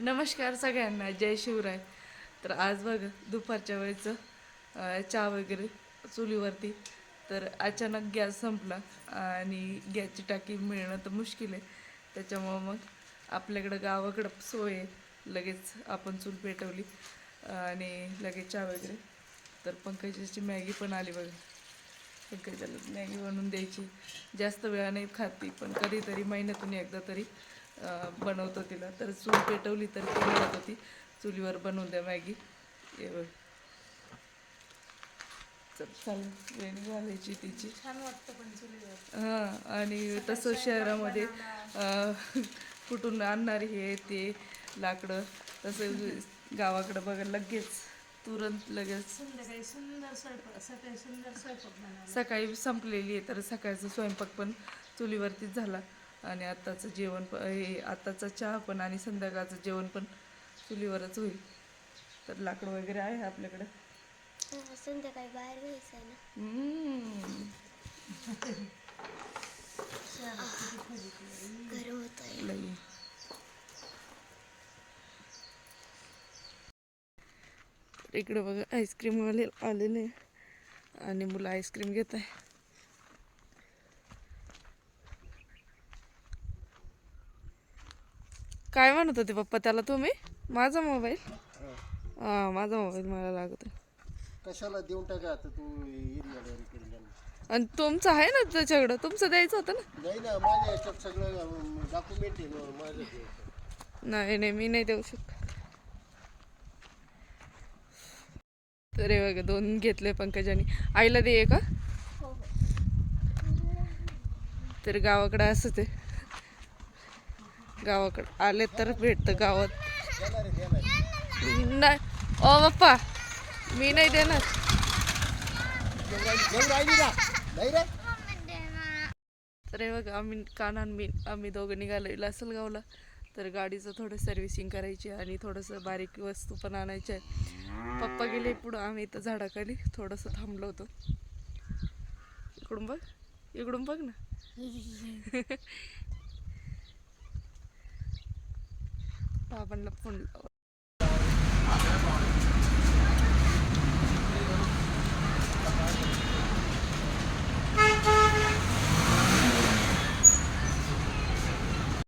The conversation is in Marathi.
नमस्कार सगळ्यांना, जय शिवराय. तर आज बघा दुपारच्या वेळेचं चहा वगैरे चुलीवरती. तर अचानक गॅस संपला आणि गॅसची टाकी मिळणं तर मुश्किल आहे. त्याच्यामुळं मग आपल्याकडं गावाकडं सोय आहे, लगेच आपण चूल पेटवली आणि लगेच चहा वगैरे. तर पंकजाची मॅगी पण आली बघा. पंकजाला मॅगी बनवून द्यायची. जास्त वेळा नाही खाती, पण कधीतरी महिन्यातून एकदा तरी बनवतो तिला. तर चूल पेटवली तर ती म्हणत होती चुलीवर बनवून द्या मॅगी. तर चालेल, वेणी घालायची तिची. छान वाटतं पण चुलीवर. हां, आणि तसं शहरामध्ये कुठून आणणार हे ते लाकडं, तसं गावाकडं बघा लगेच तुरंत लगेच. संध्याकाळी सुंदर स्वयंपाक, सकाळी सुंदर स्वयंपाक बनवला. सकाळी संपलेली आहे तर सकाळचा स्वयंपाक पण चुलीवरतीच झाला आणि आत्ताचं जेवण हे आत्ताचा चहा पण आणि संध्याकाळचं जेवण पण चुलीवरच होईल. तर लाकडं वगैरे आहे आपल्याकडं. संध्याकाळी बाहेर जायचं आहे ना. गरम होत आहे. लई इकडे बघा आईस्क्रीम आलेले आणि मुलं आईस्क्रीम घेत आहे. काय म्हणत होते पप्पा त्याला तुम्ही? माझा मोबाईल. हां, माझा मोबाईल मला लागत आहे. कशाला देऊन टाका आता तू एरिया. आणि तुमचं आहे ना त्याच्याकडं, तुमचं द्यायचं होतं ना. नाही ना, माझ्या याच्यात सगळं डॉक्युमेंट आहे माझं. नाही नाही, मी नाही देऊ शकत. तर हे बघा 2 घेतले पंकजाने. आईला दे का? तर गावाकडं असंच आहे, गावाकडं आले तर भेटतं गावात. नाही ओ बाप्पा, मी नाही देणार. तर हे बघा आम्ही दोघं निघालो लासलगावला. तर गाडीचं थोडं सर्व्हिसिंग करायची आणि थोडंसं बारीक वस्तू पण आणायच्या आहे. पप्पा गेले पुढं, आम्ही इथं झाडाखाली थोडंसं थांबलो होतो. इकडून बघ ना. बाबांना फोन लाव.